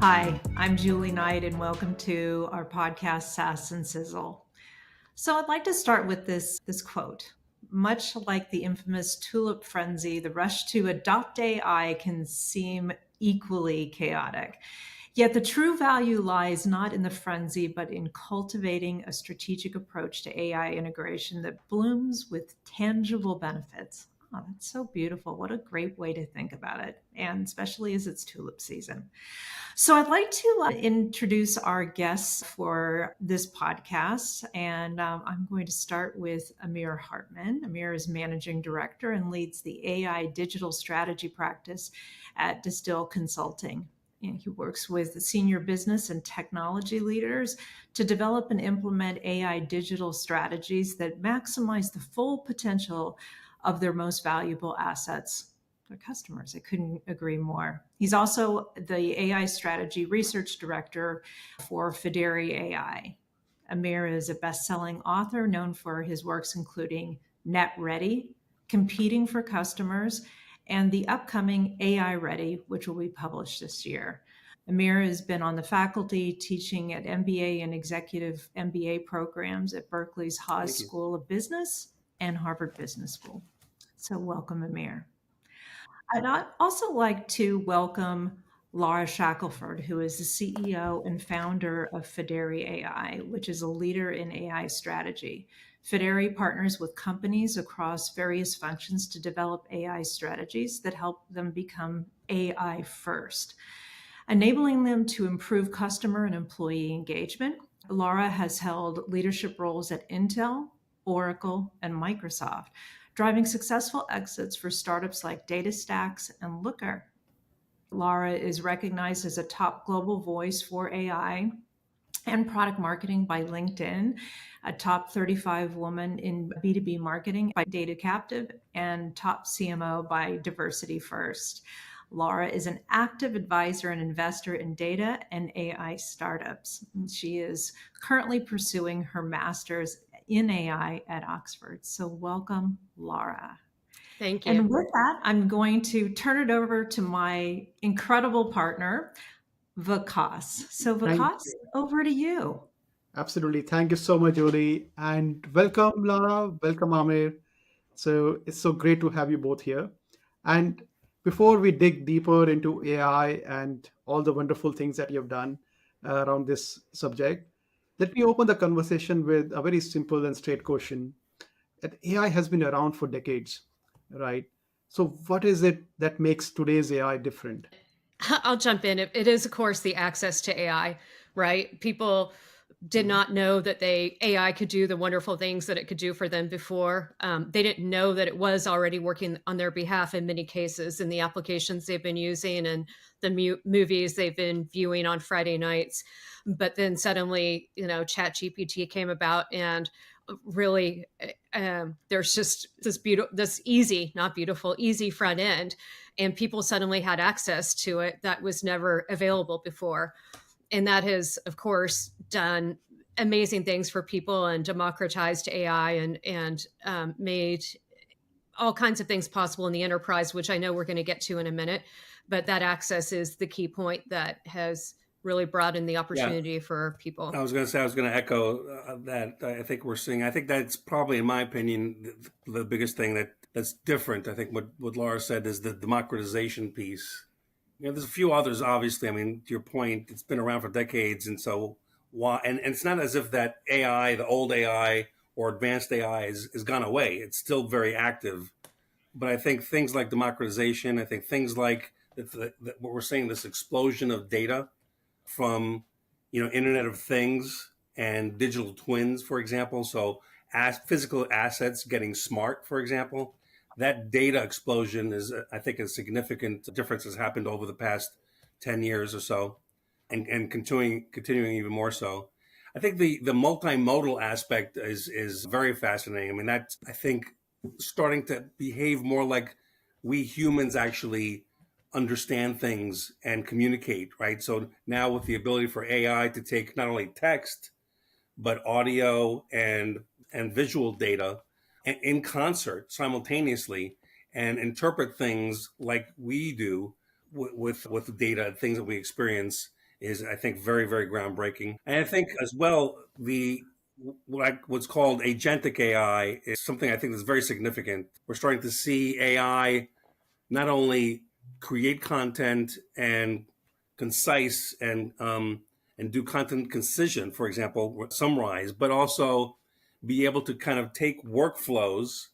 Hi, I'm Julie Knight, and welcome to our podcast, SaaS and Sizzle. So I'd like to start with this quote. Much like the infamous Tulip frenzy, the rush to adopt AI can seem equally chaotic. Yet the true value lies not in the frenzy, but in cultivating a strategic approach to AI integration that blooms with tangible benefits. Oh, that's so beautiful. What a great way to think about it, and especially as it's tulip season. So, I'd like to introduce our guests for this podcast. And I'm going to start with Amir Hartman. Amir is managing director and leads the AI digital strategy practice at Dasteel Consulting. And he works with senior business and technology leaders to develop and implement AI digital strategies that maximize the full potential of their most valuable assets, their customers. I couldn't agree more. He's also the AI strategy research director for Fidere.ai. Amir is a best-selling author known for his works including Net Ready, Competing for Customers, and the upcoming AI Ready, which will be published this year. Amir has been on the faculty teaching at MBA and executive MBA programs at Berkeley's Haas Thank you. School of Business and Harvard Business School. So welcome, Amir. I'd also like to welcome Lara Shackelford, who is the CEO and founder of Fidere.ai, which is a leader in AI strategy. Fidere partners with companies across various functions to develop AI strategies that help them become AI first, enabling them to improve customer and employee engagement. Lara has held leadership roles at Intel, Oracle, and Microsoft, driving successful exits for startups like DataStax and Looker. Lara is recognized as a top global voice for AI and product marketing by LinkedIn, a top 35 woman in B2B marketing by Data Captive, and top CMO by Diversity First. Lara is an active advisor and investor in data and AI startups. She is currently pursuing her master's in AI at Oxford. So, welcome, Lara. Thank you. And with that, I'm going to turn it over to my incredible partner, Vikas. So, Thank Vikas, over to you. Absolutely. Thank you so much, Julie. And welcome, Lara. Welcome, Amir. So it's so great to have you both here. And before we dig deeper into AI and all the wonderful things that you've done around this subject, let me open the conversation with a very simple and straight question. That AI has been around for decades, right? So what is it that makes today's AI different? I'll jump in. It is, of course, the access to AI, right? People did Mhm. not know that AI could do the wonderful things that it could do for them before. They didn't know that it was already working on their behalf in many cases in the applications they've been using and the movies they've been viewing on Friday nights. But then suddenly, ChatGPT came about and really there's just this easy, not beautiful, easy front end, and people suddenly had access to it that was never available before. And that has, of course, done amazing things for people and democratized AI and made all kinds of things possible in the enterprise, which I know we're going to get to in a minute. But that access is the key point that has really broadened the Yeah, opportunity for people. I was going to echo that. I think that's probably, in my opinion, the biggest thing that's different. I think what Laura said is the democratization piece. There's a few others, obviously. I mean, to your point, it's been around for decades. And so why, and it's not as if that AI, the old AI or advanced AI is gone away. It's still very active. But I think things like democratization, I think things like what we're saying, this explosion of data from Internet of Things and digital twins, for example. So as physical assets getting smart, for example, that data explosion is, I think, a significant difference has happened over the past 10 years or so, and continuing even more so. I think the multimodal aspect is very fascinating. I mean, that's, I think, starting to behave more like we humans actually understand things and communicate, right? So now with the ability for AI to take not only text, but audio and visual data in concert simultaneously and interpret things like we do with data, things that we experience is, I think, very, very groundbreaking. And I think as well, what's called agentic AI is something I think is very significant. We're starting to see AI not only create content and concise and do content concision, for example, summarize, but also be able to kind of take workflows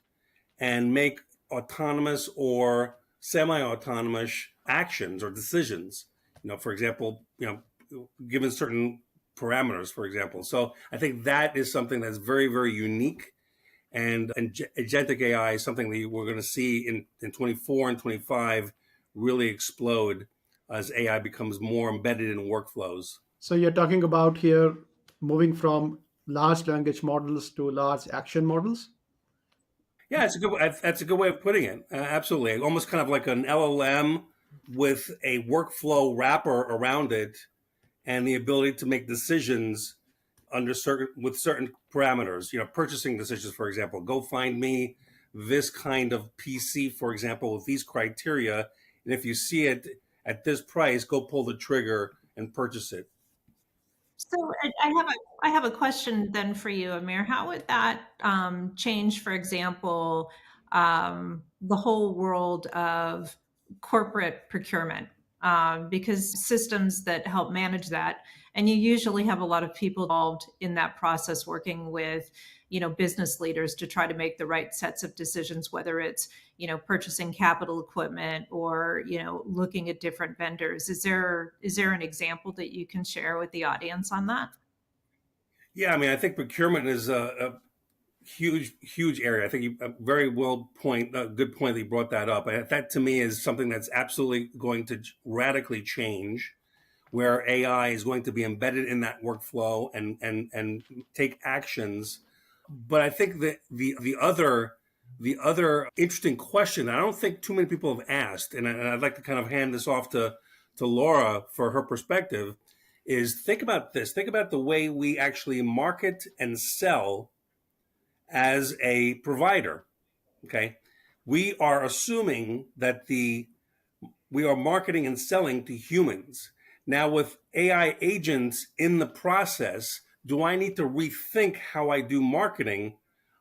and make autonomous or semi-autonomous actions or decisions. For example, given certain parameters, for example. So I think that is something that's very, very unique. And agentic AI is something that we're going to see in 24 and 25 really explode as AI becomes more embedded in workflows. So you're talking about here moving from large language models to large action models? Yeah, that's a good way of putting it. Absolutely, almost kind of like an LLM with a workflow wrapper around it, and the ability to make decisions with certain parameters. Purchasing decisions, for example. Go find me this kind of PC, for example, with these criteria, and if you see it at this price, go pull the trigger and purchase it. So I have a question then for you, Amir. How would that change, for example, the whole world of corporate procurement? Because systems that help manage that, and you usually have a lot of people involved in that process, working with business leaders to try to make the right sets of decisions, whether it's purchasing capital equipment or looking at different vendors. Is there an example that you can share with the audience on that? Yeah, I mean, I think procurement is a huge area. I think you a very good point that you brought that up. That to me is something that's absolutely going to radically change, where AI is going to be embedded in that workflow and take actions. But I think that the other interesting question that I don't think too many people have asked, and I'd like to kind of hand this off to Laura for her perspective, is think about this. Think about the way we actually market and sell as a provider. Okay, we are assuming that we are marketing and selling to humans. Now, with AI agents in the process, do I need to rethink how I do marketing?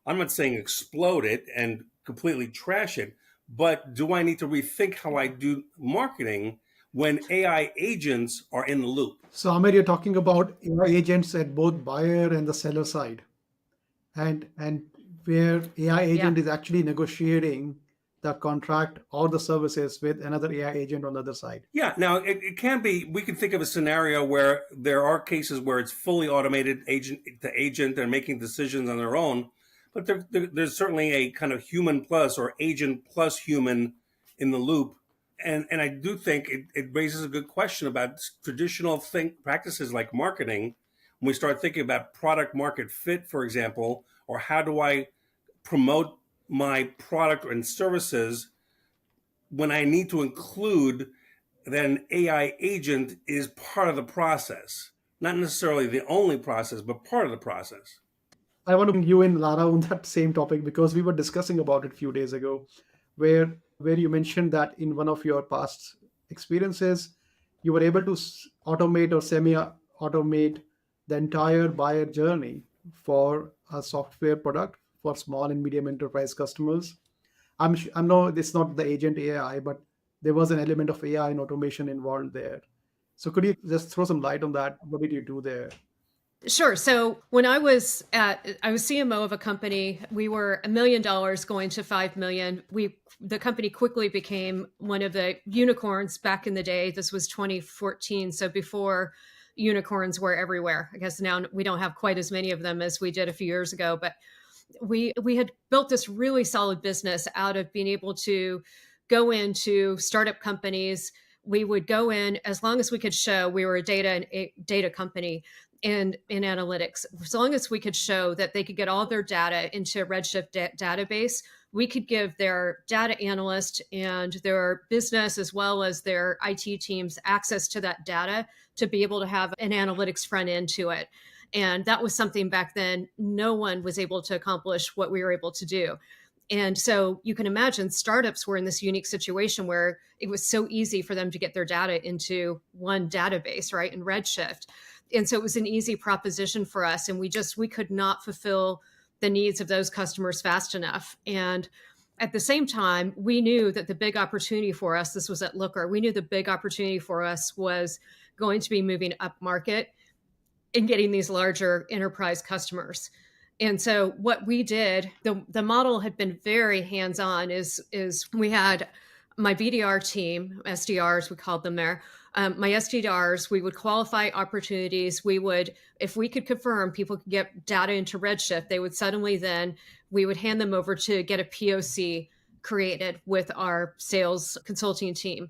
I'm not saying explode it and completely trash it, but do I need to rethink how I do marketing when AI agents are in the loop? So Amir, you're talking about AI agents at both buyer and the seller side, and where AI agent is actually negotiating the contract or the services with another AI agent on the other side. Yeah, now it can be, we can think of a scenario where there are cases where it's fully automated agent to agent, they're making decisions on their own, but there's certainly a kind of human plus or agent plus human in the loop. And I do think it raises a good question about traditional practices like marketing. When we start thinking about product market fit, for example, or how do I promote my product and services, when I need to include that an AI agent is part of the process, not necessarily the only process, but part of the process. I want to bring you in, Lara, on that same topic, because we were discussing about it a few days ago, where you mentioned that in one of your past experiences, you were able to automate or semi-automate the entire buyer journey for a software product for small and medium enterprise customers. I know it's not the agent AI, but there was an element of AI and automation involved there. So could you just throw some light on that? What did you do there? Sure. So when I was CMO of a company, we were $1 million going to 5 million. The company quickly became one of the unicorns back in the day. This was 2014. So before unicorns were everywhere. I guess now we don't have quite as many of them as we did a few years ago, but we had built this really solid business out of being able to go into startup companies. We would go in as long as we could show we were a data company and in analytics. As long as we could show that they could get all their data into a Redshift database, we could give their data analyst and their business as well as their IT teams access to that data to be able to have an analytics front end to it. And that was something back then no one was able to accomplish what we were able to do. And so you can imagine startups were in this unique situation where it was so easy for them to get their data into one database, right, in Redshift. And so it was an easy proposition for us. And we could not fulfill the needs of those customers fast enough. And at the same time, we knew that the big opportunity for us, this was at Looker, we knew the big opportunity for us was going to be moving up market and getting these larger enterprise customers. And so what we did, the model had been very hands-on, is we had my BDR team, SDRs, we called them there. My SDRs, we would qualify opportunities. We would, if we could confirm people could get data into Redshift, they would suddenly then, we would hand them over to get a POC created with our sales consulting team.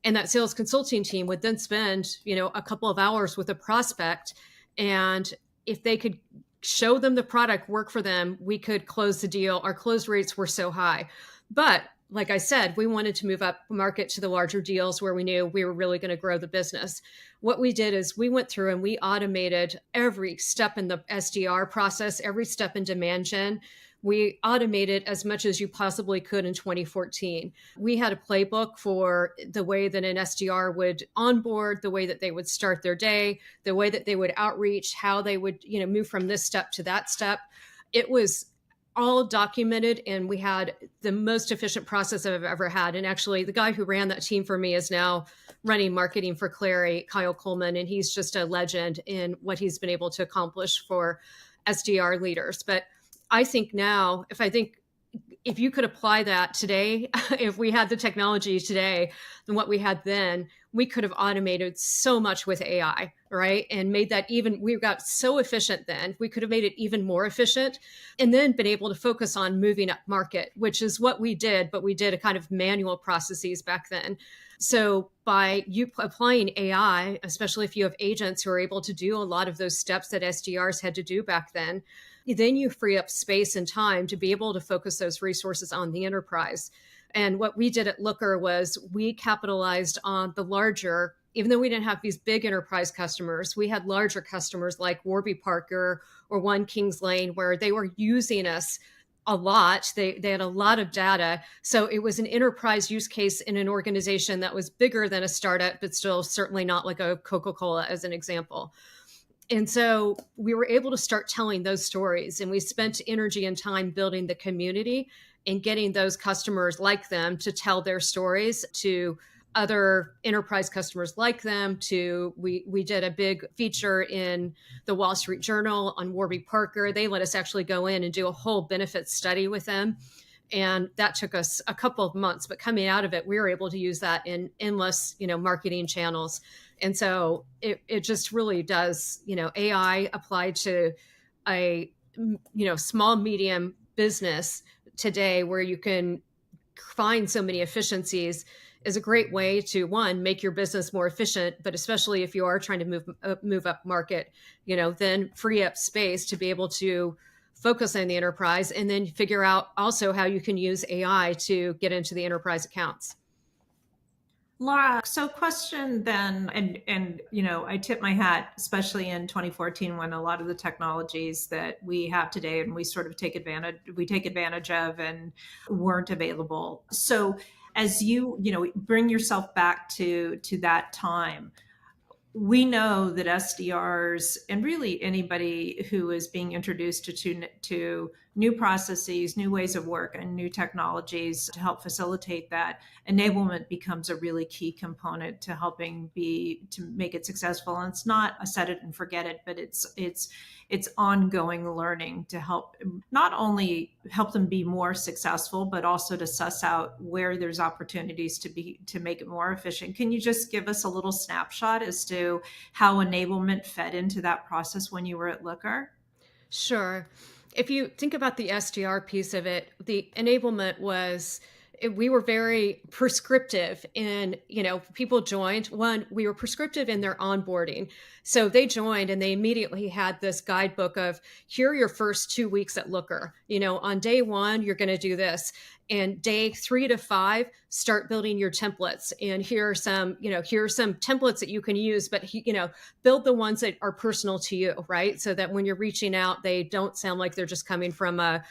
And that sales consulting team would then spend, a couple of hours with a prospect. And if they could show them the product, work for them, we could close the deal. Our close rates were so high. But like I said, we wanted to move up market to the larger deals where we knew we were really going to grow the business. What we did is we went through and we automated every step in the SDR process, every step in demand gen. We automated as much as you possibly could in 2014. We had a playbook for the way that an SDR would onboard, the way that they would start their day, the way that they would outreach, how they would, move from this step to that step. It was all documented, and we had the most efficient process I've ever had. And actually, the guy who ran that team for me is now running marketing for Clary, Kyle Coleman, and he's just a legend in what he's been able to accomplish for SDR leaders. But I think now, if you could apply that today, if we had the technology today than what we had then, we could have automated so much with AI, right? And made that we got so efficient then, we could have made it even more efficient, and then been able to focus on moving up market, which is what we did, but we did a kind of manual processes back then. So by you applying AI, especially if you have agents who are able to do a lot of those steps that SDRs had to do back then you free up space and time to be able to focus those resources on the enterprise. And what we did at Looker was we capitalized on the larger, even though we didn't have these big enterprise customers, we had larger customers like Warby Parker or One Kings Lane, where they were using us a lot. They had a lot of data. So it was an enterprise use case in an organization that was bigger than a startup, but still certainly not like a Coca-Cola as an example. And so we were able to start telling those stories, and we spent energy and time building the community and getting those customers like them to tell their stories to other enterprise customers like them. We did a big feature in the Wall Street Journal on Warby Parker. They let us actually go in and do a whole benefits study with them. And that took us a couple of months, but coming out of it, we were able to use that in endless, marketing channels. And so it just really does, AI applied to a, small, medium business today where you can find so many efficiencies is a great way to, one, make your business more efficient, but especially if you are trying to move up market, then free up space to be able to focus on the enterprise, and then figure out also how you can use AI to get into the enterprise accounts. Lara, so question then, and I tip my hat, especially in 2014, when a lot of the technologies that we have today and we sort of take advantage of and weren't available. So as you bring yourself back to that time, we know that SDRs and really anybody who is being introduced to new processes, new ways of work, and new technologies to help facilitate that, enablement becomes a really key component to helping to make it successful. And it's not a set it and forget it, but it's ongoing learning to help not only help them be more successful, but also to suss out where there's opportunities to make it more efficient. Can you just give us a little snapshot as to how enablement fed into that process when you were at Looker? Sure. If you think about the SDR piece of it, the enablement was, we were very prescriptive in, people joined. One, we were prescriptive in their onboarding. So they joined and they immediately had this guidebook of, here are your first 2 weeks at Looker. On day 1, you're going to do this. And day 3 to 5, start building your templates. And here are some templates that you can use, but build the ones that are personal to you, right? So that when you're reaching out, they don't sound like they're just coming from a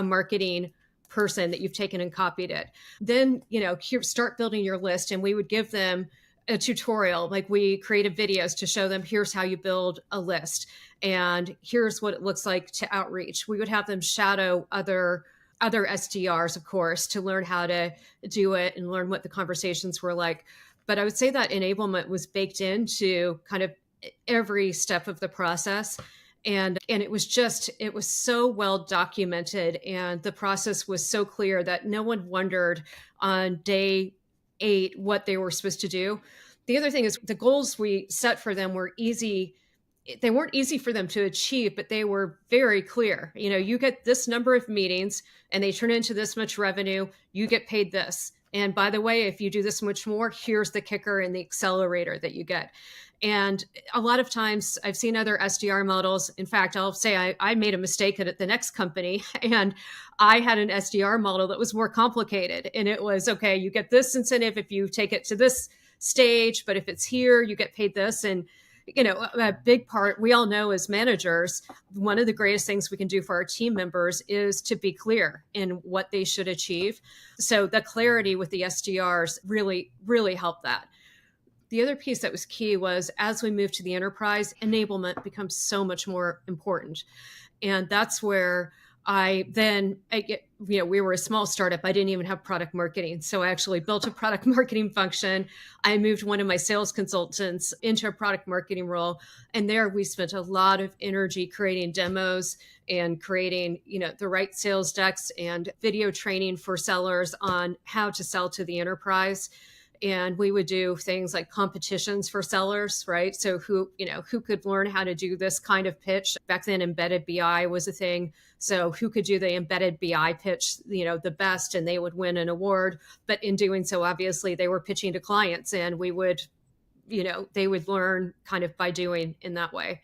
marketing person that you've taken and copied it. Then, start building your list, and we would give them a tutorial. Like, we created videos to show them, here's how you build a list, and here's what it looks like to outreach. We would have them shadow other SDRs, of course, to learn how to do it and learn what the conversations were like. But I would say that enablement was baked into kind of every step of the process. And it was so well documented, and the process was so clear that no one wondered on day 8 what they were supposed to do. The other thing is, the goals we set for them were easy. They weren't easy for them to achieve, but they were very clear. You get this number of meetings and they turn into this much revenue, you get paid this. And by the way, if you do this much more, here's the kicker and the accelerator that you get. And a lot of times I've seen other SDR models. In fact, I'll say I made a mistake at the next company, and I had an SDR model that was more complicated. And it was, okay, you get this incentive if you take it to this stage, but if it's here, you get paid this. And a big part, we all know as managers, one of the greatest things we can do for our team members is to be clear in what they should achieve. So the clarity with the SDRs really, really helped that. The other piece that was key was, as we move to the enterprise, enablement becomes so much more important. And that's where we were a small startup. I didn't even have product marketing. So I actually built a product marketing function. I moved one of my sales consultants into a product marketing role. And there we spent a lot of energy creating demos and creating, the right sales decks and video training for sellers on how to sell to the enterprise. And we would do things like competitions for sellers, right? So who could learn how to do this kind of pitch? Back then, embedded BI was a thing. So who could do the embedded BI pitch, the best, and they would win an award. But in doing so, obviously, they were pitching to clients, and they would learn kind of by doing in that way.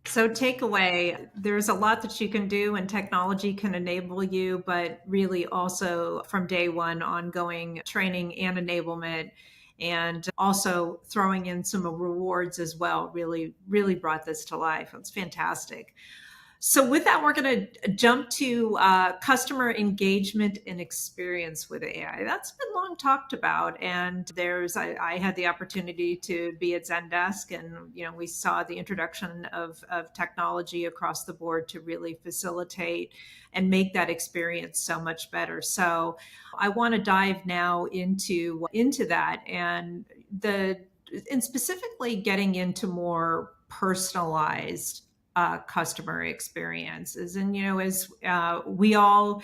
So takeaway, there's a lot that you can do and technology can enable you, but really also from day one, ongoing training and enablement, and also throwing in some rewards as well, really, really brought this to life. It's fantastic. So with that, we're going to jump to customer engagement and experience with AI. That's been long talked about. And I had the opportunity to be at Zendesk, and we saw the introduction of technology across the board to really facilitate and make that experience so much better. So I want to dive now into that and specifically getting into more personalized customer experiences. And as we all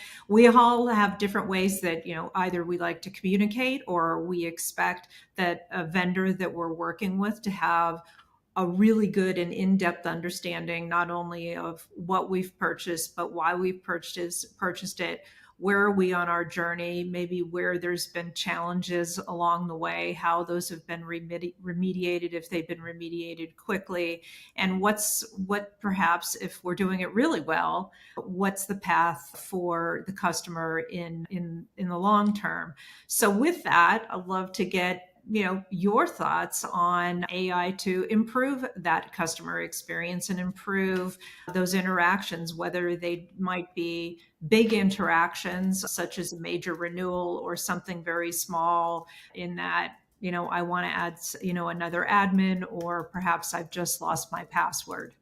have different ways that either we like to communicate, or we expect that a vendor that we're working with to have a really good and in-depth understanding, not only of what we've purchased, but why we've purchased it. Where are we on our journey? Maybe where there's been challenges along the way, how those have been remediated, if they've been remediated quickly, and what perhaps, if we're doing it really well, what's the path for the customer in the long term. So with that, I'd love to get your thoughts on AI to improve that customer experience and improve those interactions, whether they might be big interactions such as a major renewal, or something very small in that I want to add another admin, or perhaps I've just lost my password.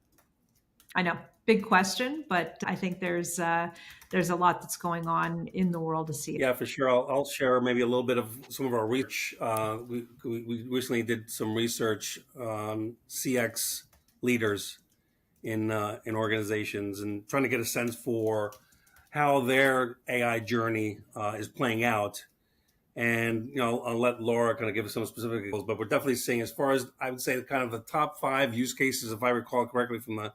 I know, big question, but I think there's a lot that's going on in the world to see. Yeah, for sure. I'll share maybe a little bit of some of our research. We recently did some research on CX leaders in organizations, and trying to get a sense for how their AI journey is playing out. And I'll let Laura kind of give us some specific examples, but we're definitely seeing, as far as I would say, kind of the top 5 use cases, if I recall correctly from the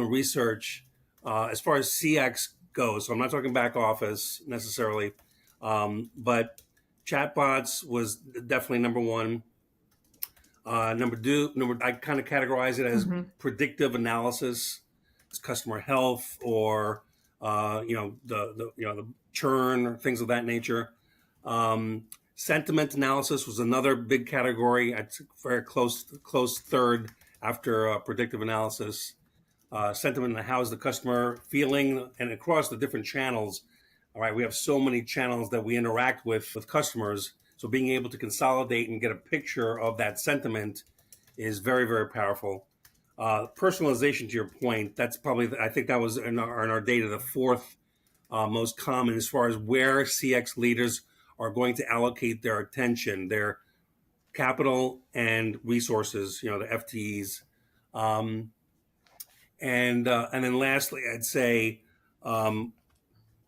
research, as far as CX goes. So I'm not talking back office necessarily, but chatbots was definitely number 1. Number 2, I kind of categorize it as predictive analysis, customer health, or the churn, or things of that nature. Sentiment analysis was another big category. It's very close third after predictive analysis. Sentiment and how is the customer feeling, and across the different channels. All right, we have so many channels that we interact with customers. So being able to consolidate and get a picture of that sentiment is very, very powerful. Personalization, to your point, that's probably, I think that was in our data, the fourth most common as far as where CX leaders are going to allocate their attention, their capital and resources, the FTEs. Um, and then lastly, I'd say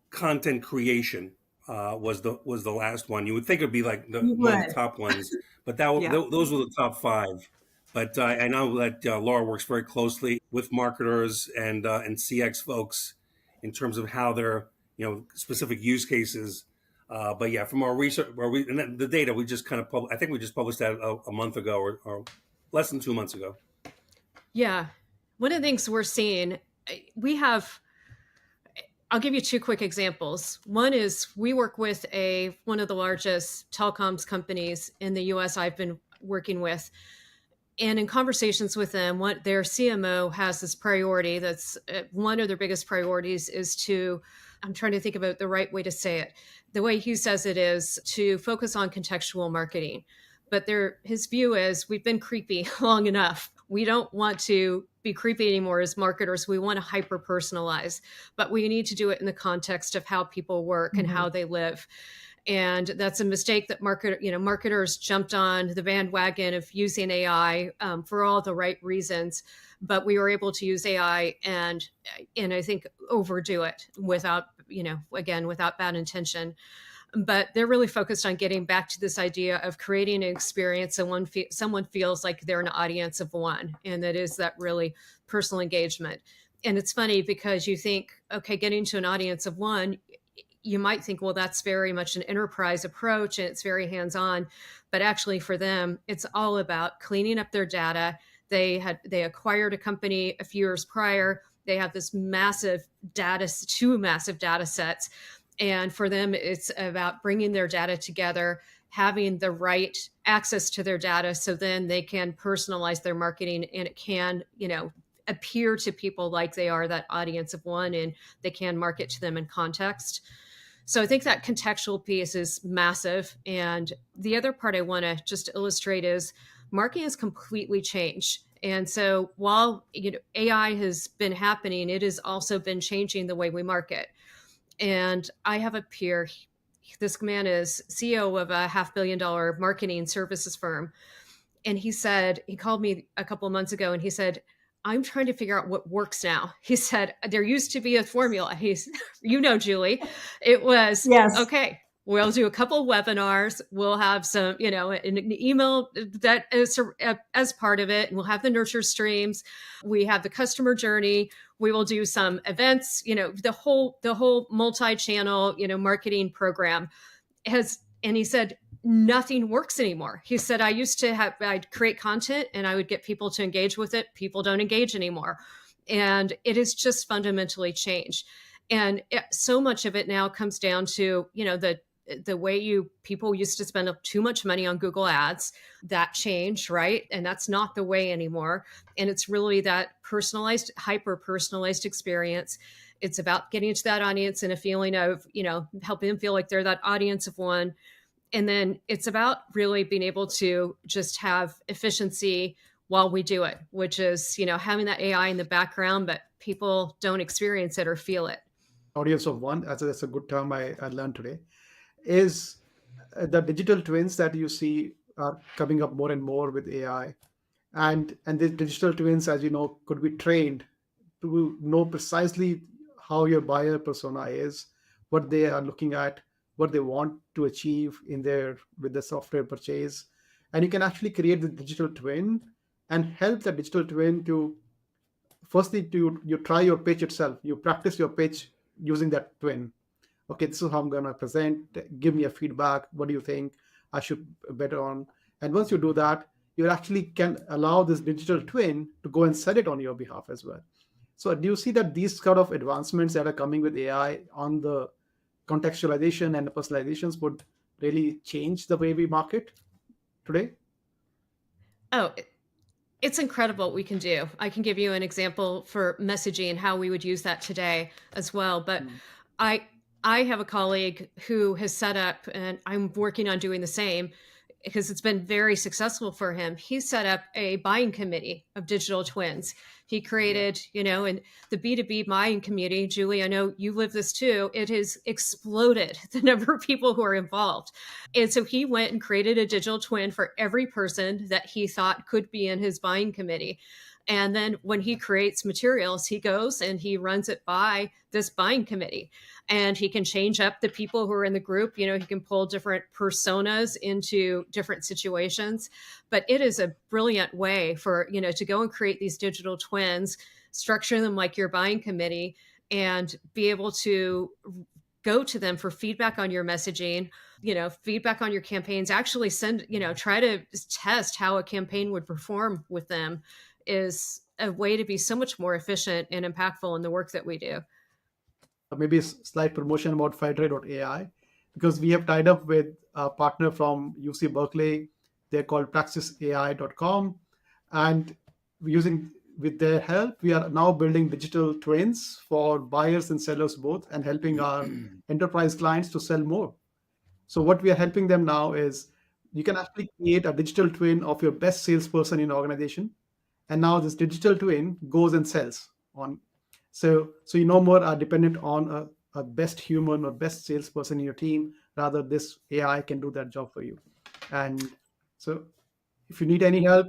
content creation was the last one. You would think it'd be like You one of would. the top ones, but Yeah. those were the top five. But I know that Laura works very closely with marketers and CX folks in terms of how they're specific use cases. But yeah, from our research, and then the data we just kind of I think we just published that a month ago or less than 2 months ago. Yeah. One of the things we're seeing, we have, I'll give you two quick examples. One is we work with one of the largest telecoms companies in the US I've been working with. And in conversations with them, what their CMO has this priority that's one of their biggest priorities is to, I'm trying to think about the right way to say it. The way he says it is to focus on contextual marketing. But his view is we've been creepy long enough. We don't want to be creepy anymore as marketers. We want to hyper personalize, but we need to do it in the context of how people work and how they live. And that's a mistake that marketers jumped on the bandwagon of using AI for all the right reasons, but we were able to use AI and I think overdo it without without bad intention. But they're really focused on getting back to this idea of creating an experience so someone feels like they're an audience of one, and that is that really personal engagement. And it's funny because you think, okay, getting to an audience of one, you might think, well, that's very much an enterprise approach and it's very hands-on. But actually for them, it's all about cleaning up their data. They acquired a company a few years prior. They have this two massive data sets. And for them, it's about bringing their data together, having the right access to their data so then they can personalize their marketing and it can, appear to people like they are that audience of one and they can market to them in context. So I think that contextual piece is massive. And the other part I want to just illustrate is marketing has completely changed. And so while AI has been happening, it has also been changing the way we market. And I have a peer, this man is CEO of a $500 million marketing services firm. And he called me a couple of months ago and he said, I'm trying to figure out what works now. He said, there used to be a formula. Julie, it was, Yes. okay, we'll do a couple webinars. We'll have some, an email that is as part of it. And we'll have the nurture streams. We have the customer journey. We will do some events, the whole multi-channel, marketing program and he said, nothing works anymore. He said, I'd create content and I would get people to engage with it. People don't engage anymore. And it has just fundamentally changed. And so much of it now comes down to, the way people used to spend too much money on Google ads. That changed, right? And that's not the way anymore. And it's really that personalized, hyper personalized experience. It's about getting to that audience and a feeling of, helping them feel like they're that audience of one. And then it's about really being able to just have efficiency while we do it, which is, having that AI in the background, but people don't experience it or feel it. Audience of one, that's a good term I learned today, is the digital twins that you see are coming up more and more with AI. And the digital twins, as you know, could be trained to know precisely how your buyer persona is, what they are looking at, what they want to achieve with the software purchase. And you can actually create the digital twin and help the digital twin to firstly you try your pitch itself. You practice your pitch using that twin. Okay, this is how I'm going to present. Give me a feedback. What do you think I should bet on? And once you do that, you actually can allow this digital twin to go and set it on your behalf as well. So do you see that these kind of advancements that are coming with AI on the contextualization and the personalizations would really change the way we market today? Oh, it's incredible what we can do. I can give you an example for messaging and how we would use that today as well. But I have a colleague who has set up, and I'm working on doing the same because it's been very successful for him. He set up a buying committee of digital twins. He created, and the B2B buying community, Julie, I know you live this too. It has exploded the number of people who are involved. And so he went and created a digital twin for every person that he thought could be in his buying committee. And then when he creates materials, he goes and he runs it by this buying committee, and he can change up the people who are in the group. He can pull different personas into different situations. But it is a brilliant way for, to go and create these digital twins, structure them like your buying committee, and be able to go to them for feedback on your messaging, feedback on your campaigns, actually send, try to test how a campaign would perform with them, is a way to be so much more efficient and impactful in the work that we do. Maybe a slight promotion about Fidere.ai, because we have tied up with a partner from UC Berkeley. They're called praxisai.com. And with their help, we are now building digital twins for buyers and sellers both, and helping our enterprise clients to sell more. So what we are helping them now is you can actually create a digital twin of your best salesperson in the organization. And now this digital twin goes and sells on. So you no more are dependent on a best human or best salesperson in your team. Rather, this AI can do that job for you. And so if you need any help,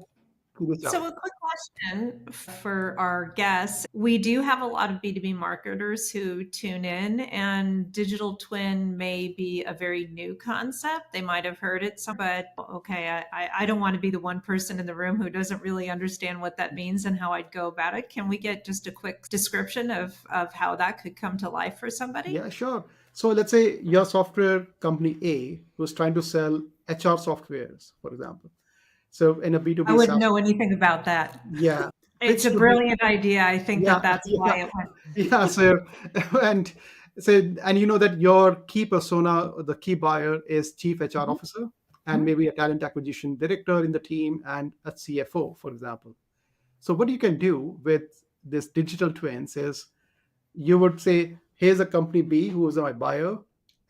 reach So out. a quick question for our guests. We do have a lot of B2B marketers who tune in, and digital twin may be a very new concept. They might have heard it, but okay, I don't want to be the one person in the room who doesn't really understand what that means and how I'd go about it. Can we get just a quick description of how that could come to life for somebody? Yeah, sure. So let's say your software company A who's trying to sell HR softwares, for example. So in a I B2B wouldn't SaaS, know anything about that. yeah, It's pitch a to be, brilliant idea. I think yeah, that's yeah, why it went. yeah. So and and you know that your key persona, the key buyer, is chief HR Mhm. officer, and maybe a talent acquisition director in the team, and a CFO, for example. So what you can do with this digital twins is you would say, here's a company B who is my buyer,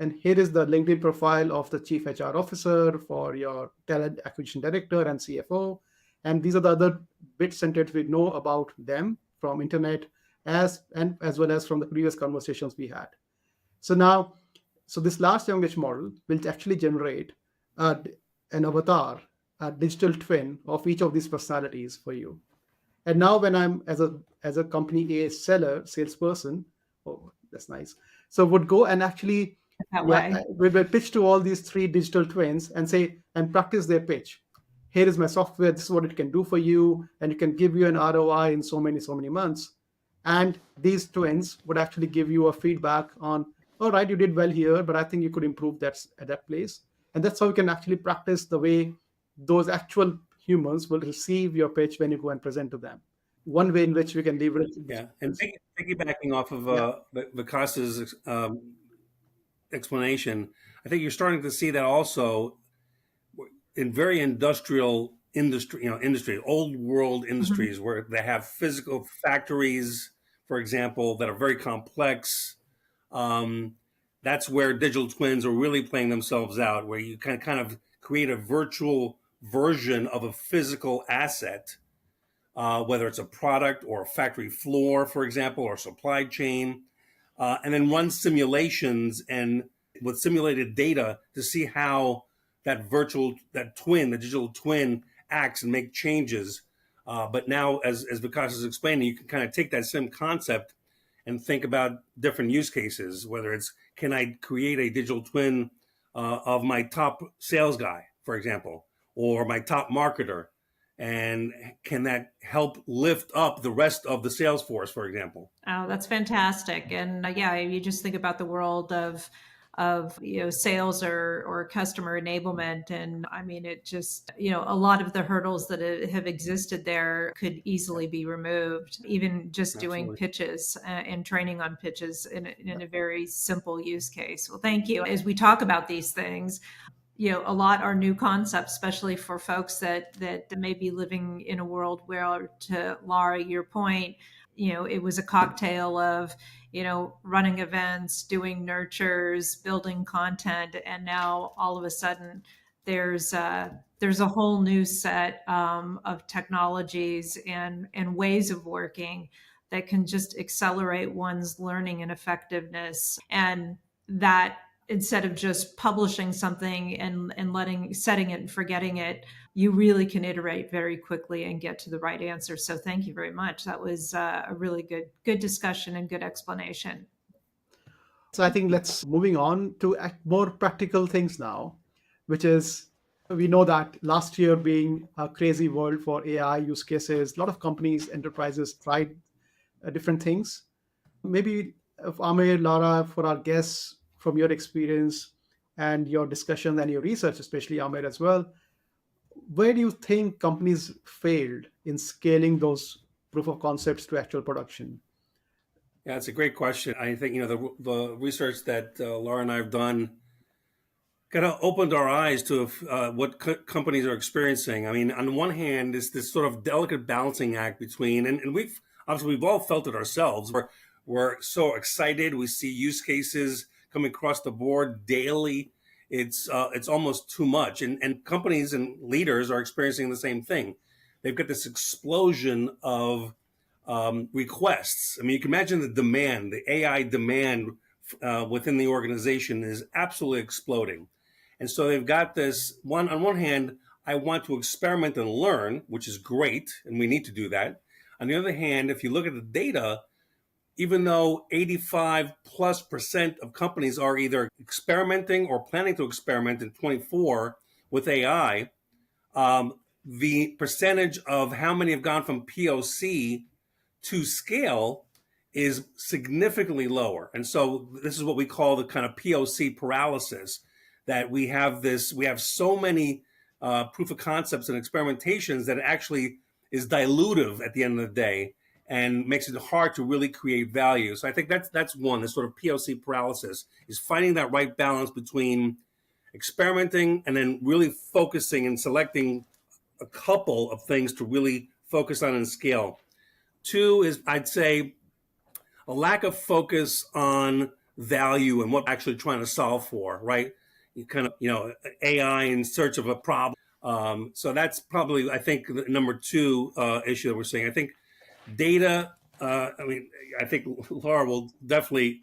and here is the LinkedIn profile of the chief HR officer for your talent acquisition director and CFO. And these are the other bits and bits we know about them from internet, as well as from the previous conversations we had. So now, so this large language model will actually generate uh, an avatar, a digital twin of each of these personalities for you. And now when I'm as a company A seller, salesperson, oh, that's nice. So would go and actually, That yeah, way. we will pitch to all these three digital twins and say, and practice their pitch. Here is my software. This is what it can do for you, and it can give you an ROI in so many months. And these twins would actually give you a feedback on, all right, you did well here, but I think you could improve that at that place. And that's how you can actually practice the way those actual humans will receive your pitch when you go and present to them. One way in which we can leverage Yeah, and piggybacking off of yeah. Vikas's explanation, I think you're starting to see that also in very industrial industry, old world Mhm. industries where they have physical factories, for example, that are very complex. Um, that's where digital twins are really playing themselves out, where you can kind of create a virtual version of a physical asset, whether it's a product or a factory floor, for example, or supply chain, and then run simulations and with simulated data to see how the digital twin acts and make changes. But now, as Vikas is explaining, you can kind of take that same concept and think about different use cases, whether it's, can I create a digital twin of my top sales guy, for example, or my top marketer? And can that help lift up the rest of the sales force, for example? Oh, that's fantastic. And yeah, you just think about the world of sales or customer enablement, and I mean it just a lot of the hurdles that have existed there could easily be removed, even just doing Absolutely. pitches and training on pitches in a very simple use case. Well, thank you. As we talk about these things, a lot are new concepts, especially for folks that may be living in a world where, to Lara, your point, it was a cocktail of running events, doing nurtures, building content, and now all of a sudden there's a whole new set of technologies and ways of working that can just accelerate one's learning and effectiveness. And that instead of just publishing something and setting it and forgetting it, you really can iterate very quickly and get to the right answer. So thank you very much. That was a really good discussion and good explanation. So I think let's moving on to more practical things now, which is we know that last year being a crazy world for AI use cases, a lot of companies, enterprises tried different things. Maybe if Amir, Lara, for our guests, from your experience and your discussion and your research, especially Amir as well, where do you think companies failed in scaling those proof of concepts to actual production? Yeah, it's a great question. I think the research that Laura and I have done kind of opened our eyes to what companies are experiencing. I mean, on the one hand, it's this sort of delicate balancing act between, and we've all felt it ourselves. We're so excited. We see use cases coming across the board daily. It's almost too much, and companies and leaders are experiencing the same thing. They've got this explosion of requests. I mean, you can imagine the AI demand within the organization is absolutely exploding. And so they've got this on one hand, I want to experiment and learn, which is great, and we need to do that. On the other hand, if you look at the data, even though 85+% of companies are either experimenting or planning to experiment in 24 with AI, the percentage of how many have gone from POC to scale is significantly lower. And so this is what we call the kind of POC paralysis, that we have so many proof of concepts and experimentations that it actually is dilutive at the end of the day and makes it hard to really create value. So I think that's one, this sort of POC paralysis, is finding that right balance between experimenting and then really focusing and selecting a couple of things to really focus on and scale. Two is, I'd say, a lack of focus on value and what we're actually trying to solve for, right? You kind of, AI in search of a problem. So that's probably, I think, the number two issue that we're seeing. I think data, I think Laura will definitely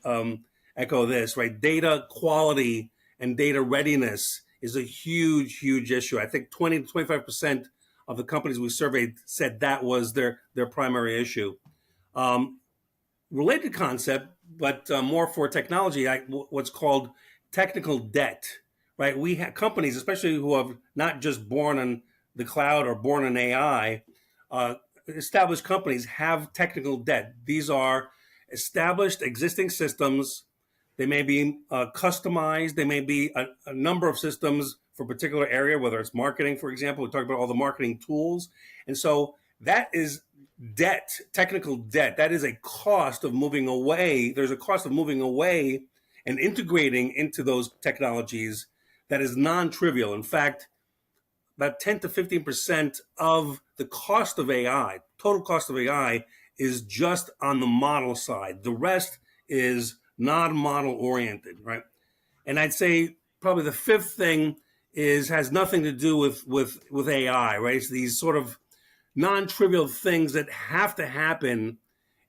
echo this, right? Data quality and data readiness is a huge, huge issue. I think 20 to 25% of the companies we surveyed said that was their primary issue. Related concept, but more for technology, what's called technical debt, right? We have companies, especially who have not just born on the cloud or born in AI, established companies have technical debt. These are established existing systems. They may be customized. They may be a number of systems for a particular area, whether it's marketing, for example. We talked about all the marketing tools. And so that is debt, technical debt. That is a cost of moving away. There's a cost of moving away and integrating into those technologies that is non-trivial. In fact, about 10 to 15% of the cost of AI, total cost of AI, is just on the model side. The rest is non-model oriented, right? And I'd say probably the fifth thing has nothing to do with AI, right? It's these sort of non-trivial things that have to happen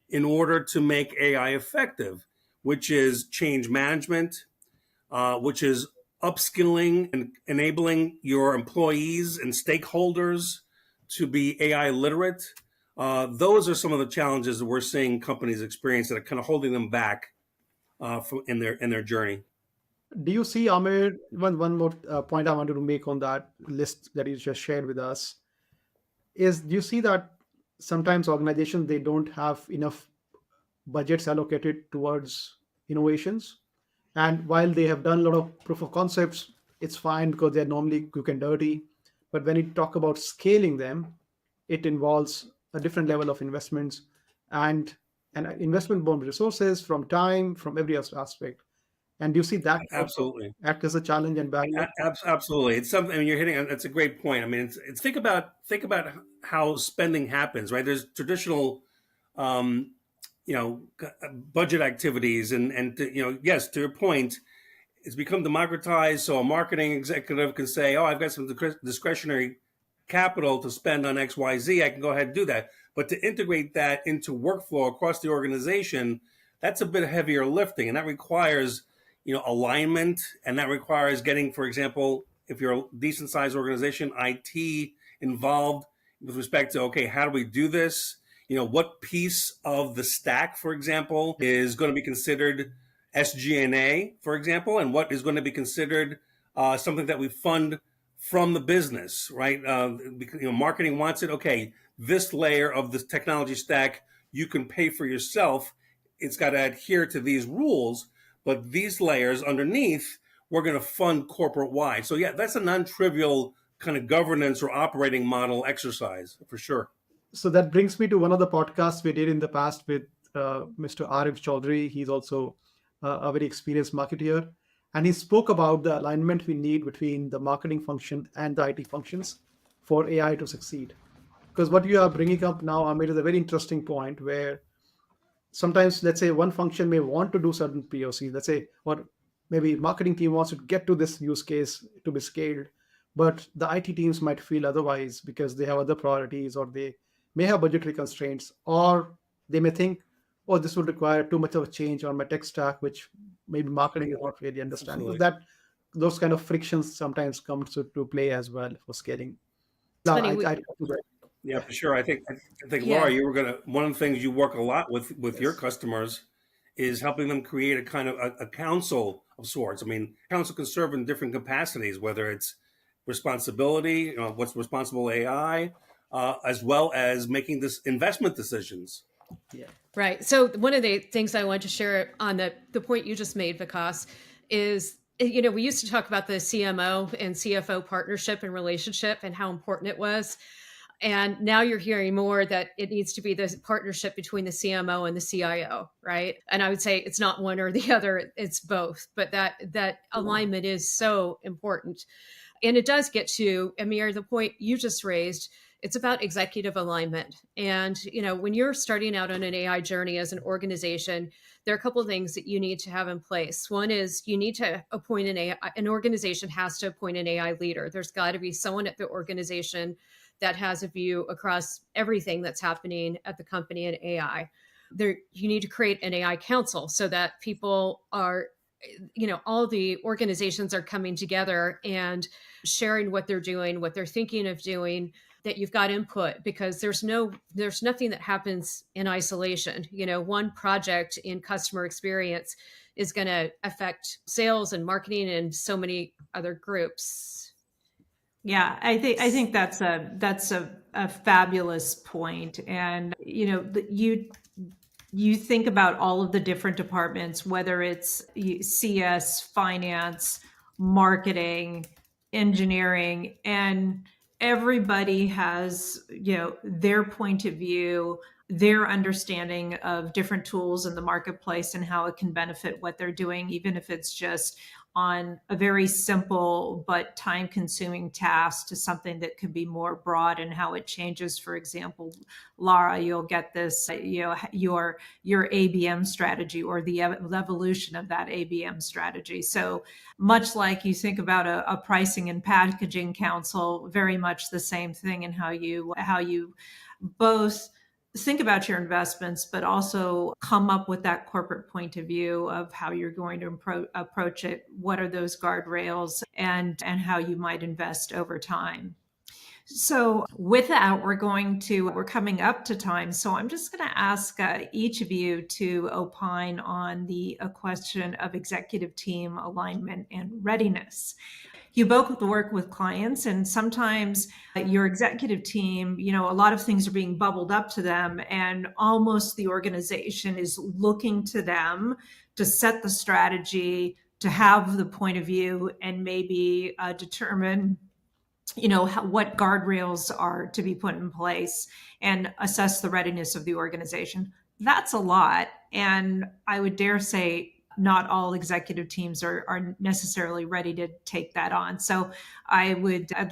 in order to make AI effective, which is change management, which is upskilling and enabling your employees and stakeholders to be AI literate. Those are some of the challenges that we're seeing companies experience that are kind of holding them back in their journey. Do you see, Amir, one more point I wanted to make on that list that you just shared with us is, do you see that sometimes organizations, they don't have enough budgets allocated towards innovations? And while they have done a lot of proof of concepts, it's fine because they're normally quick and dirty. But when you talk about scaling them, it involves a different level of investments and investment bomb resources from time, from every aspect. And do you see that Absolutely act as a challenge and barrier? Absolutely, it's something. I mean, you're hitting. That's a great point. I mean, it's think about how spending happens, right? There's traditional budget activities and yes, to your point, it's become democratized. So a marketing executive can say, "Oh, I've got some discretionary capital to spend on X, Y, Z. I can go ahead and do that." But to integrate that into workflow across the organization, that's a bit heavier lifting, and that requires, alignment, and that requires getting, for example, if you're a decent sized organization, IT involved with respect to, okay, how do we do this? What piece of the stack, for example, is going to be considered SG&A, for example, and what is going to be considered something that we fund from the business, right? Marketing wants it. Okay, this layer of the technology stack you can pay for yourself. It's got to adhere to these rules, but these layers underneath, we're going to fund corporate wide. So yeah, that's a non-trivial kind of governance or operating model exercise for sure. So that brings me to one of the podcasts we did in the past with Mr. Arif Chaudhry. He's also a very experienced marketeer. And he spoke about the alignment we need between the marketing function and the IT functions for AI to succeed. Because what you are bringing up now, Amir, is a very interesting point where sometimes, let's say, one function may want to do certain POCs, let's say, or maybe marketing team wants to get to this use case to be scaled, but the IT teams might feel otherwise because they have other priorities, or they may have budgetary constraints, or they may think, oh, this would require too much of a change on my tech stack, which maybe marketing is not really understanding. So Absolutely. that those kind of frictions sometimes come to play as well for scaling. It's Now, funny. Yeah, for sure. I think Laura, Yeah. you were gonna one of the things you work a lot with your customers is helping them create a kind of a council of sorts. I mean, council can serve in different capacities, whether it's responsibility, what's responsible AI, as well as making this investment decisions. Yeah. Right. So one of the things I wanted to share on the point you just made, Vikas, is we used to talk about the CMO and CFO partnership and relationship and how important it was. And now you're hearing more that it needs to be this partnership between the CMO and the CIO, right? And I would say it's not one or the other, it's both. But that alignment is so important. And it does get to, Amir, the point you just raised. It's about executive alignment. And when you're starting out on an AI journey as an organization, there are a couple of things that you need to have in place. One is you need to appoint an organization has to appoint an AI leader. There's got to be someone at the organization that has a view across everything that's happening at the company in AI. You need to create an AI council so that people are, all the organizations are coming together and sharing what they're doing, what they're thinking of doing, that you've got input, because there's nothing that happens in isolation. One project in customer experience is going to affect sales and marketing and so many other groups. Yeah, I think that's a fabulous point. And you think about all of the different departments, whether it's CS, finance, marketing, engineering, and everybody has their point of view, their understanding of different tools in the marketplace and how it can benefit what they're doing, even if it's just on a very simple but time consuming task to something that could be more broad, and how it changes. For example, Lara, you'll get this, your ABM strategy, or the evolution of that ABM strategy. So much like you think about a pricing and packaging council, very much the same thing in how you both think about your investments, but also come up with that corporate point of view of how you're going to approach it. What are those guardrails, and how you might invest over time. So with that, we're coming up to time. So I'm just going to ask each of you to opine on the question of executive team alignment and readiness. You both work with clients, and sometimes your executive team, a lot of things are being bubbled up to them, and almost the organization is looking to them to set the strategy, to have the point of view, and maybe determine what guardrails are to be put in place, and assess the readiness of the organization. That's a lot. And I would dare say not all executive teams are necessarily ready to take that on. So I'd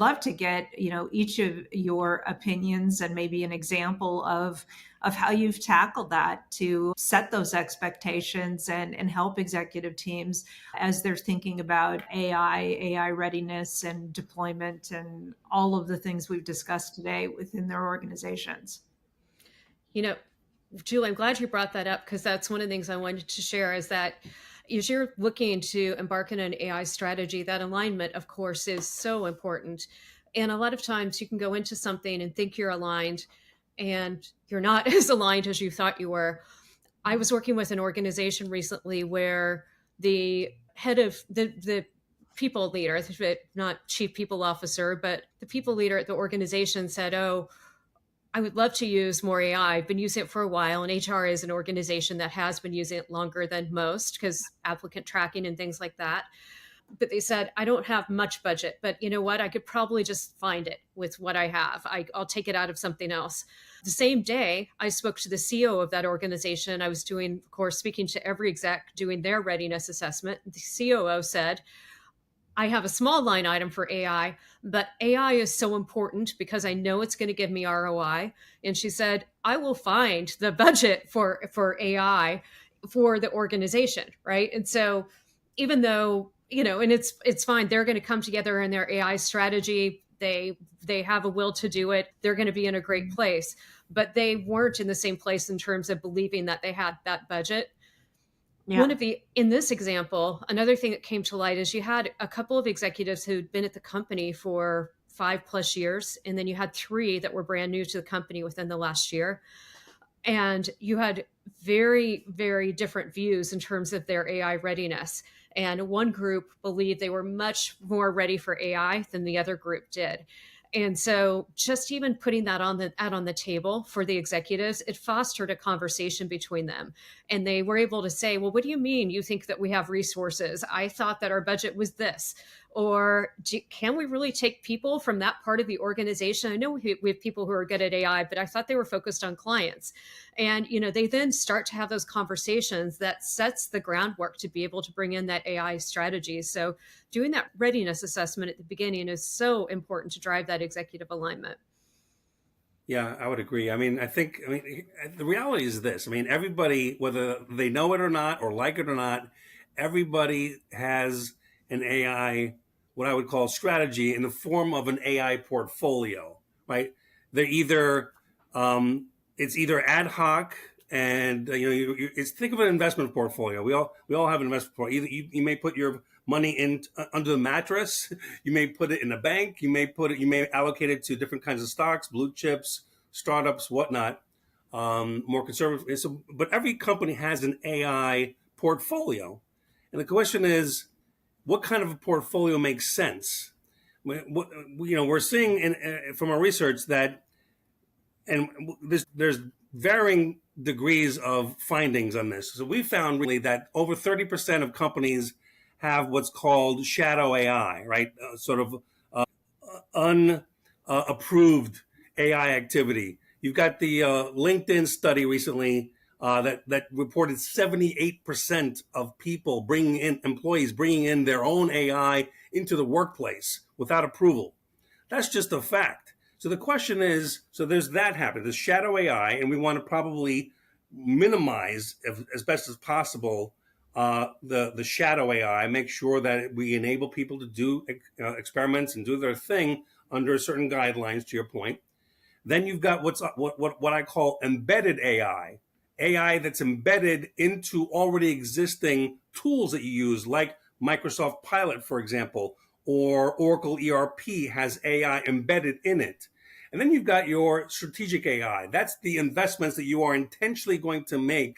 love to get, each of your opinions and maybe an example of of how you've tackled that to set those expectations and help executive teams as they're thinking about AI readiness and deployment and all of the things we've discussed today within their organizations. You know, Julie, I'm glad you brought that up, because that's one of the things I wanted to share, is that as you're looking to embark on an AI strategy, that alignment, of course, is so important. And a lot of times you can go into something and think you're aligned, and you're not as aligned as you thought you were. I was working with an organization recently where the head of the people leader, not chief people officer, but the people leader at the organization said, "Oh, I would love to use more AI. I've been using it for a while, and HR is an organization that has been using it longer than most because applicant tracking and things like that." But they said, "I don't have much budget, but you know what? I could probably just find it with what I have. I'll take it out of something else." The same day, I spoke to the CEO of that organization. I was doing, of course, speaking to every exec, doing their readiness assessment. The COO said, "I have a small line item for AI, but AI is so important because I know it's going to give me ROI." And she said, "I will find the budget for AI for the organization." Right. And so even though, and it's fine, they're going to come together in their AI strategy. They have a will to do it. They're going to be in a great place, but they weren't in the same place in terms of believing that they had that budget. Yeah. In this example, another thing that came to light is you had a couple of executives who'd been at the company for 5+ years, and then you had 3 that were brand new to the company within the last year. And you had very, very different views in terms of their AI readiness. And one group believed they were much more ready for AI than the other group did. And so just even putting that on the table for the executives, it fostered a conversation between them. And they were able to say, "Well, what do you mean you think that we have resources? I thought that our budget was this." Or can we really take people from that part of the organization? I know we have people who are good at AI, but I thought they were focused on clients. And, they then start to have those conversations that sets the groundwork to be able to bring in that AI strategy. So doing that readiness assessment at the beginning is so important to drive that executive alignment. Yeah, I would agree. The reality is this. Everybody, whether they know it or not, or like it or not, everybody has an AI, what I would call strategy, in the form of an AI portfolio, right? They're either, it's either ad hoc, and it's, think of an investment portfolio. We all have an investment portfolio. Either you may put your money in under the mattress. You may put it in a bank. You may allocate it to different kinds of stocks, blue chips, startups, whatnot, more conservative. But every company has an AI portfolio. And the question is, what kind of a portfolio makes sense? We're seeing from our research that, and there's varying degrees of findings on this. So we found really that over 30% of companies have what's called shadow AI, right? Sort of unapproved AI activity. You've got the LinkedIn study recently that reported 78% of employees bringing in their own AI into the workplace without approval. That's just a fact. So the question is, so there's that happening, there's shadow AI, and we want to probably minimize as best as possible the shadow AI, make sure that we enable people to do experiments and do their thing under certain guidelines, to your point. Then you've got what I call embedded AI, AI that's embedded into already existing tools that you use, like Microsoft Pilot, for example, or Oracle ERP has AI embedded in it. And then you've got your strategic AI. That's the investments that you are intentionally going to make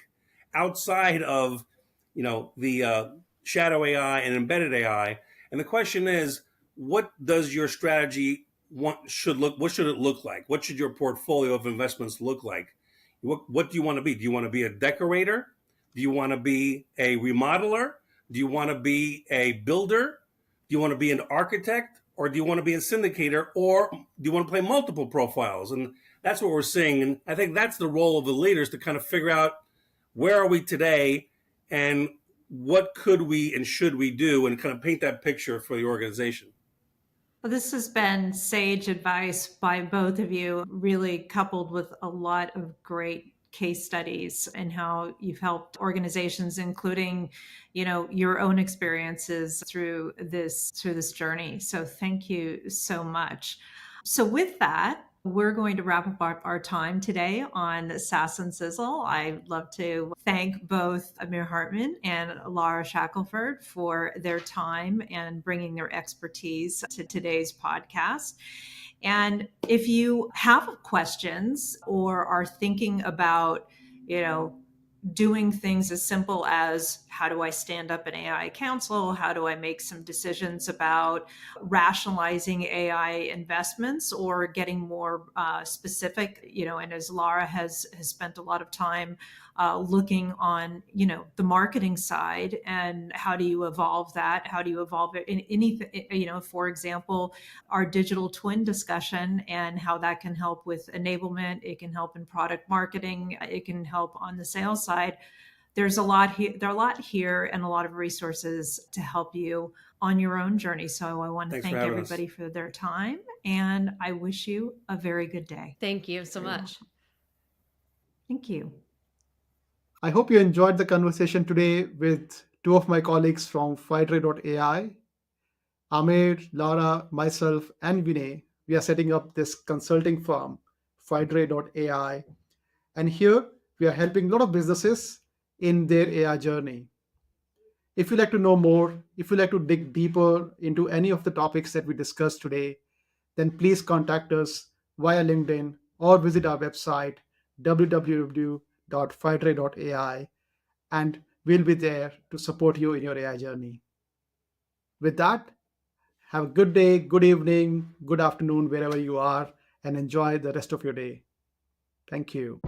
outside of, the shadow AI and embedded AI. And the question is, what does your strategy what should it look like? What should your portfolio of investments look like? What do you want to be? Do you want to be a decorator? Do you want to be a remodeler? Do you want to be a builder? Do you want to be an architect? Or do you want to be a syndicator? Or do you want to play multiple profiles? And that's what we're seeing. And I think that's the role of the leaders, to kind of figure out, where are we today and what could we and should we do, and kind of paint that picture for the organization. Well, this has been sage advice by both of you, really coupled with a lot of great case studies and how you've helped organizations, including, your own experiences through this journey. So thank you so much. So with that, we're going to wrap up our time today on SaaS and Sizzle. I'd love to thank both Amir Hartman and Lara Shackelford for their time and bringing their expertise to today's podcast. And if you have questions or are thinking about, you know, doing things as simple as how do I stand up an AI council? How do I make some decisions about rationalizing AI investments or getting more specific? And as Lara has spent a lot of time looking on, the marketing side and how do you evolve that? How do you evolve it in anything? For example, our digital twin discussion and how that can help with enablement. It can help in product marketing. It can help on the sales side. There's a lot here. There are a lot here and a lot of resources to help you on your own journey. So I want to Thanks for thank having us. everybody for their time, and I wish you a very good day. Thank you so much. Thank you. I hope you enjoyed the conversation today with two of my colleagues from Fidere.ai. Amir, Lara, myself, and Vinay. We are setting up this consulting firm, Fidere.ai. And here we are helping a lot of businesses in their AI journey. If you'd like to know more, if you'd like to dig deeper into any of the topics that we discussed today, then please contact us via LinkedIn or visit our website, www.fidere.ai, and we'll be there to support you in your AI journey. With that, have a good day, good evening, good afternoon, wherever you are, and enjoy the rest of your day. Thank you.